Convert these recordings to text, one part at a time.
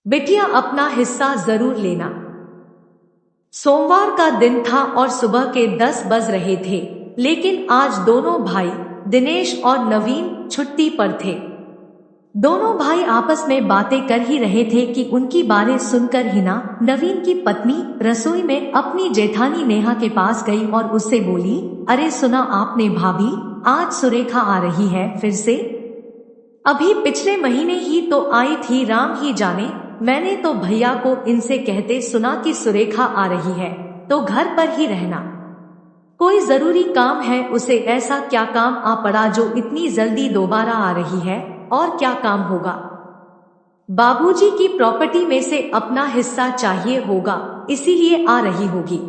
बिटिया अपना हिस्सा जरूर लेना। सोमवार का दिन था और सुबह के 10 बज रहे थे, लेकिन आज दोनों भाई दिनेश और नवीन छुट्टी पर थे। दोनों भाई आपस में बातें कर ही रहे थे कि उनकी बातें सुनकर हिना, नवीन की पत्नी, रसोई में अपनी जेठानी नेहा के पास गई और उससे बोली, अरे सुना आपने भाभी, आज सुरेखा आ रही है फिर से? अभी पिछले महीने ही तो आई थी, राम ही जाने। मैंने तो भैया को इनसे कहते सुना कि सुरेखा आ रही है, तो घर पर ही रहना। कोई जरूरी काम है उसे, ऐसा क्या काम आ पड़ा जो इतनी जल्दी दोबारा आ रही है? और क्या काम होगा? बाबूजी की प्रॉपर्टी में से अपना हिस्सा चाहिए होगा, इसीलिए आ रही होगी।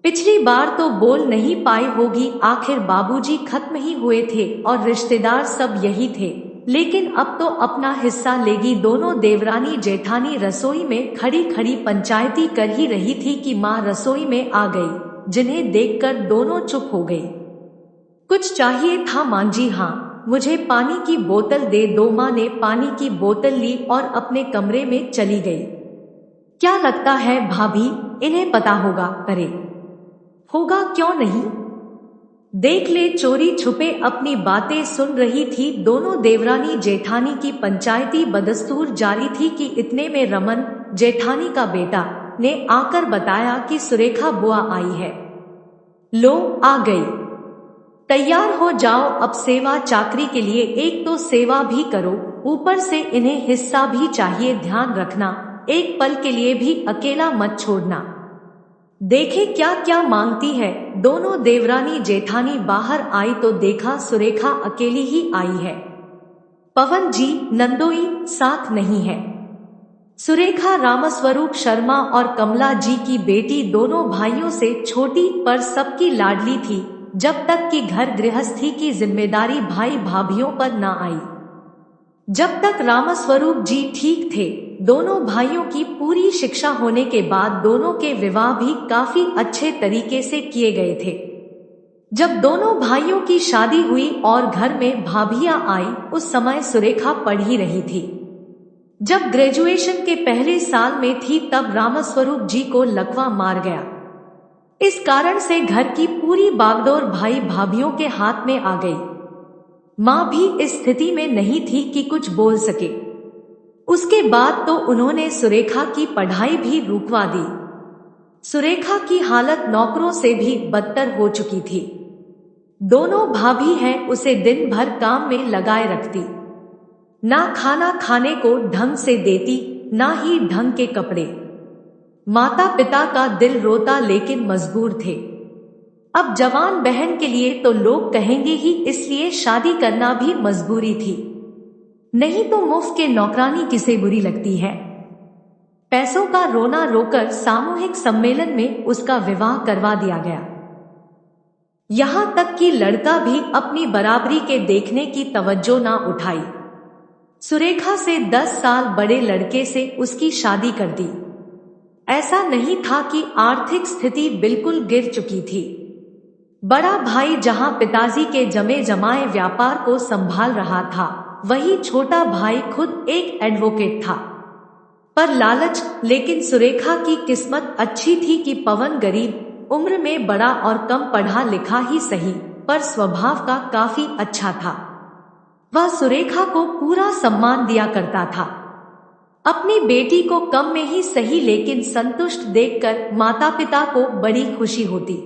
पिछली बार तो बोल नहीं पाई होगी, आखिर बाबूजी खत्म ही हुए थे और रिश्तेदार सब यही थे, लेकिन अब तो अपना हिस्सा लेगी। दोनों देवरानी जेठानी रसोई में खड़ी खड़ी पंचायती कर ही रही थी कि माँ रसोई में आ गई, जिन्हें देखकर दोनों चुप हो गई। कुछ चाहिए था मां जी? हाँ, मुझे पानी की बोतल दे दो। माँ ने पानी की बोतल ली और अपने कमरे में चली गई। क्या लगता है भाभी, इन्हें पता होगा? अरे होगा क्यों नहीं, देख ले। चोरी छुपे अपनी बातें सुन रही थी। दोनों देवरानी जेठानी की पंचायती बदस्तूर जारी थी कि इतने में रमन, जेठानी का बेटा, ने आकर बताया कि सुरेखा बुआ आई है। लो आ गई, तैयार हो जाओ, अब सेवा चाकरी के लिए। एक तो सेवा भी करो, ऊपर से इन्हें हिस्सा भी चाहिए। ध्यान रखना, एक पल के लिए भी अकेला मत छोड़ना। देखे क्या क्या मांगती है। दोनों देवरानी जेठानी बाहर आई तो देखा सुरेखा अकेली ही आई है। पवन जी, नंदोई साथ नहीं है। सुरेखा रामस्वरूप शर्मा और कमला जी की बेटी, दोनों भाइयों से छोटी पर सबकी लाडली थी, जब तक कि घर गृहस्थी की जिम्मेदारी भाई भाभीओं पर न आई। जब तक रामस्वरूप जी ठीक थे, दोनों भाइयों की पूरी शिक्षा होने के बाद दोनों के विवाह भी काफी अच्छे तरीके से किए गए थे। जब दोनों भाइयों की शादी हुई और घर में भाभियां आई, उस समय सुरेखा पढ़ ही रही थी। जब ग्रेजुएशन के पहले साल में थी तब रामस्वरूप जी को लकवा मार गया। इस कारण से घर की पूरी बागडोर भाई भाभीओं के हाथ में आ गई। माँ भी इस स्थिति में नहीं थी कि कुछ बोल सके। उसके बाद तो उन्होंने सुरेखा की पढ़ाई भी रुकवा दी। सुरेखा की हालत नौकरों से भी बदतर हो चुकी थी। दोनों भाभी हैं उसे दिन भर काम में लगाए रखती, ना खाना खाने को ढंग से देती, ना ही ढंग के कपड़े। माता पिता का दिल रोता, लेकिन मजबूर थे। अब जवान बहन के लिए तो लोग कहेंगे ही, इसलिए शादी करना भी मजबूरी थी। नहीं तो मुफ्त के नौकरानी किसे बुरी लगती है। पैसों का रोना रोकर सामूहिक सम्मेलन में उसका विवाह करवा दिया गया। यहां तक कि लड़का भी अपनी बराबरी के देखने की तवज्जो ना उठाई। सुरेखा से 10 साल बड़े लड़के से उसकी शादी कर दी। ऐसा नहीं था कि आर्थिक स्थिति बिल्कुल गिर चुकी थी। बड़ा भाई जहां पिताजी के जमे जमाए व्यापार को संभाल रहा था, वही छोटा भाई खुद एक एडवोकेट था। पर लालच, लेकिन सुरेखा की किस्मत अच्छी थी कि पवन गरीब, उम्र में बड़ा और कम पढ़ा लिखा ही सही, पर स्वभाव का काफी अच्छा था। वह सुरेखा को पूरा सम्मान दिया करता था। अपनी बेटी को कम में ही सही, लेकिन संतुष्ट देखकर माता पिता को बड़ी खुशी होती।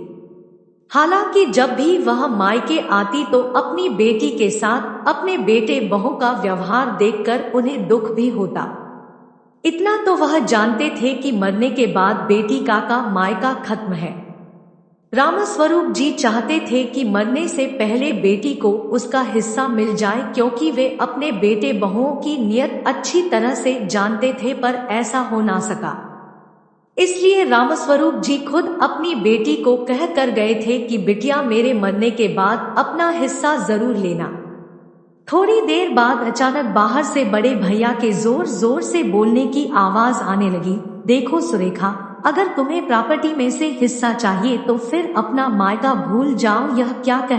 हालांकि जब भी वह मायके आती तो अपनी बेटी के साथ अपने बेटे बहू का व्यवहार देखकर उन्हें दुख भी होता। इतना तो वह जानते थे कि मरने के बाद बेटी का मायका खत्म है। रामस्वरूप जी चाहते थे कि मरने से पहले बेटी को उसका हिस्सा मिल जाए, क्योंकि वे अपने बेटे बहुओं की नियत अच्छी तरह से जानते थे, पर ऐसा हो ना सका। इसलिए रामस्वरूप जी खुद अपनी बेटी को कह कर गए थे कि बिटिया, मेरे मरने के बाद अपना हिस्सा जरूर लेना। थोड़ी देर बाद अचानक बाहर से बड़े भैया के जोर जोर से बोलने की आवाज आने लगी। देखो सुरेखा, अगर तुम्हें प्रॉपर्टी में से हिस्सा चाहिए तो फिर अपना मायका भूल जाओ। यह क्या